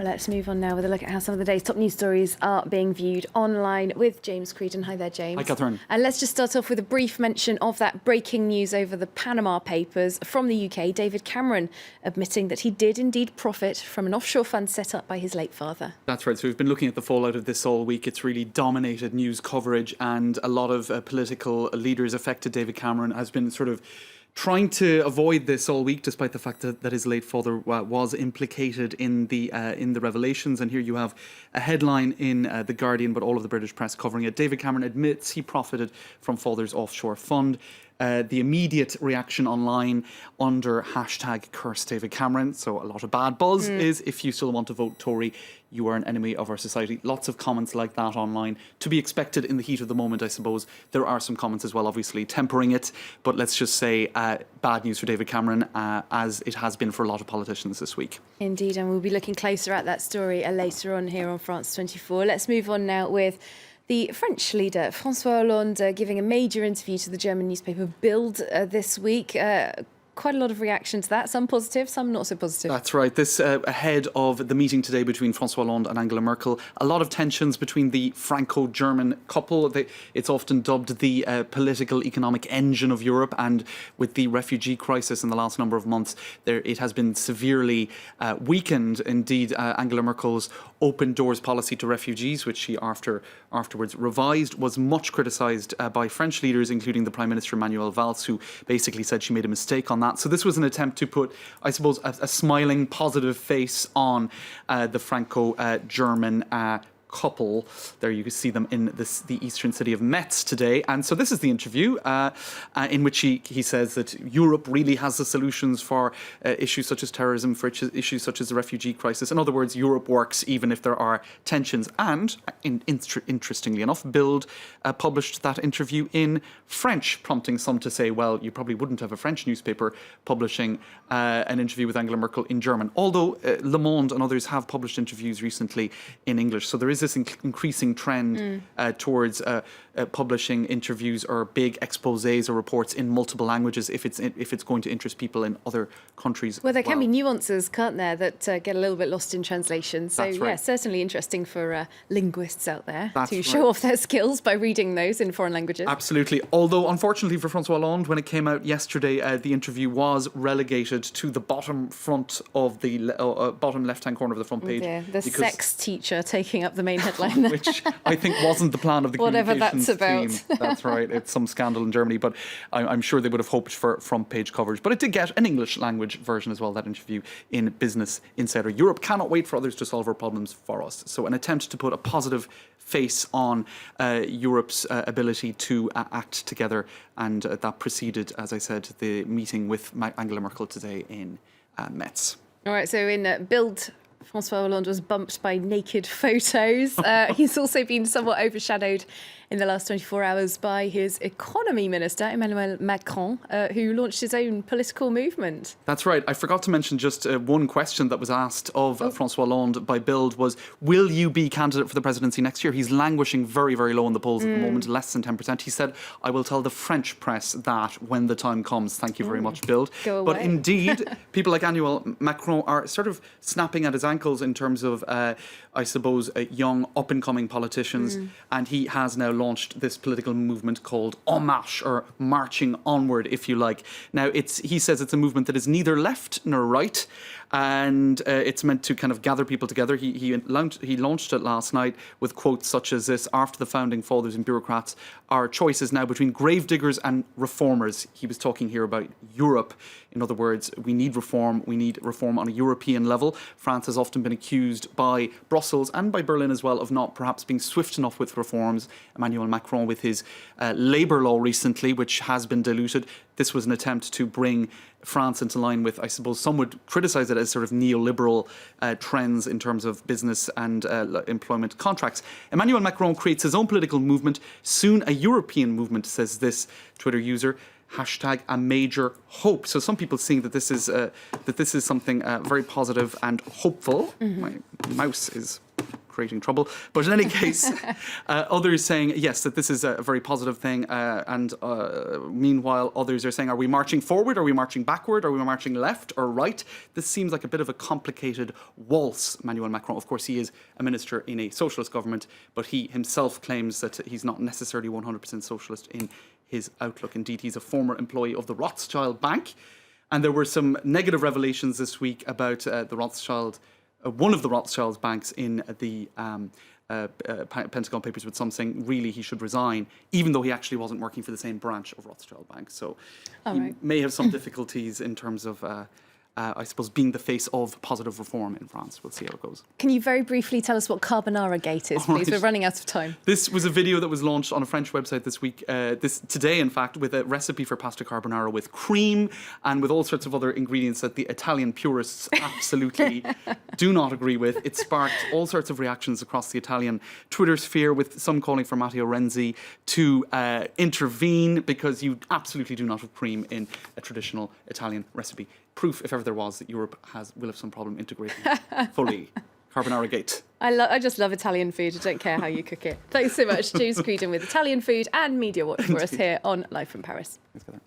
Well, let's move on now with a look at how some of the day's top news stories are being viewed online with James Creedon. Hi there, James. Hi, Catherine. And let's just start off with a brief mention of that breaking news over the Panama Papers from the UK. David Cameron admitting that he did indeed profit from an offshore fund set up by his late father. That's right. So we've been looking at the fallout of this all week. It's really dominated news coverage, and a lot of political leaders affected. David Cameron has been sort of trying to avoid this all week, despite the fact that his late father was implicated in the revelations. And here you have a headline in The Guardian, but all of the British press covering it. David Cameron admits he profited from father's offshore fund. The immediate reaction online under hashtag curse David Cameron. So a lot of bad buzz is, if you still want to vote Tory, you are an enemy of our society. Lots of comments like that online. To be expected in the heat of the moment, I suppose. There are some comments as well, obviously, tempering it. But let's just say bad news for David Cameron, as it has been for a lot of politicians this week. Indeed, and we'll be looking closer at that story later on here on France 24. Let's move on now with the French leader, François Hollande, giving a major interview to the German newspaper Bild this week. Quite a lot of reaction to that, some positive, some not so positive. That's right. This ahead of the meeting today between François Hollande and Angela Merkel. A lot of tensions between the Franco-German couple. It's often dubbed the political economic engine of Europe, and with the refugee crisis in the last number of months, it has been severely weakened. Indeed, Angela Merkel's open doors policy to refugees, which she afterwards revised, was much criticised by French leaders, including the Prime Minister Manuel Valls, who basically said she made a mistake on that. So this was an attempt to put, I suppose, a smiling, positive face on the Franco-German couple. There you can see them in the eastern city of Metz today. And so this is the interview in which he says that Europe really has the solutions for issues such as terrorism, for issues such as the refugee crisis. In other words, Europe works even if there are tensions. And interestingly enough, Bild published that interview in French, prompting some to say, well, you probably wouldn't have a French newspaper publishing an interview with Angela Merkel in German. Although Le Monde and others have published interviews recently in English. So there is this increasing trend towards publishing interviews or big exposés or reports in multiple languages if it's going to interest people in other countries. Well, there can be nuances, can't there, that get a little bit lost in translation. So That's right. Yeah, certainly interesting for linguists out there That's to right. show off their skills by reading those in foreign languages. Absolutely. Although, unfortunately for François Hollande, when it came out yesterday, the interview was relegated to the bottom front of the bottom left-hand corner of the front page. Yeah, the sex teacher taking up the main headline there. Which I think wasn't the plan of the Whatever communications that's about. team. That's right. It's some scandal in Germany, but I'm sure they would have hoped for front page coverage. But it did get an English language version as well, that interview in Business Insider. Europe cannot wait for others to solve our problems for us. So an attempt to put a positive face on Europe's ability to act together. And that preceded, as I said, the meeting with Angela Merkel today in Metz. All right, so in Bild, François Hollande was bumped by naked photos. He's also been somewhat overshadowed in the last 24 hours by his Economy Minister Emmanuel Macron, who launched his own political movement. That's right. I forgot to mention just one question that was asked of François Hollande by Bild was, will you be candidate for the presidency next year? He's languishing very, very low in the polls at the moment, less than 10%. He said, I will tell the French press that when the time comes. Thank you very much, Bild. Go away. But indeed, people like Emmanuel Macron are sort of snapping at his ankles in terms of, I suppose, young, up-and-coming politicians. And he has now launched this political movement called En Marche, or Marching Onward, if you like. Now, he says it's a movement that is neither left nor right, and it's meant to kind of gather people together. He launched it last night with quotes such as this: after the founding fathers and bureaucrats, our choice is now between gravediggers and reformers. He was talking here about Europe. In other words, we need reform. We need reform on a European level. France has often been accused by Brussels and by Berlin as well of not perhaps being swift enough with reforms. Emmanuel Macron with his labour law recently, which has been diluted. This was an attempt to bring France into line with, I suppose, some would criticise it as sort of neoliberal trends in terms of business and employment contracts. Emmanuel Macron creates his own political movement, soon a European movement, says this Twitter user. Hashtag a major hope. So some people seeing that this is something very positive and hopeful. My mouse is creating trouble. But in any case, others saying, yes, that this is a very positive thing. And meanwhile, others are saying, are we marching forward? Are we marching backward? Are we marching left or right? This seems like a bit of a complicated waltz, Manuel Macron. Of course, he is a minister in a socialist government, but he himself claims that he's not necessarily 100% socialist in his outlook. Indeed, he's a former employee of the Rothschild Bank. And there were some negative revelations this week about the Rothschild, one of the Rothschild banks in the Pentagon Papers, with some saying really he should resign, even though he actually wasn't working for the same branch of Rothschild Bank. So he may have some difficulties in terms of, I suppose, being the face of positive reform in France. We'll see how it goes. Can you very briefly tell us what Carbonaragate is, please? We're running out of time. This was a video that was launched on a French website this week, today, in fact, with a recipe for pasta carbonara with cream and with all sorts of other ingredients that the Italian purists absolutely do not agree with. It sparked all sorts of reactions across the Italian Twitter sphere, with some calling for Matteo Renzi to intervene because you absolutely do not have cream in a traditional Italian recipe. Proof, if ever there was, that Europe will have some problem integrating fully. Carbonaragate. I just love Italian food. I don't care how you cook it. Thanks so much, James Creedon, with Italian food and Media Watch for us here on Live from Paris. Thanks, Heather.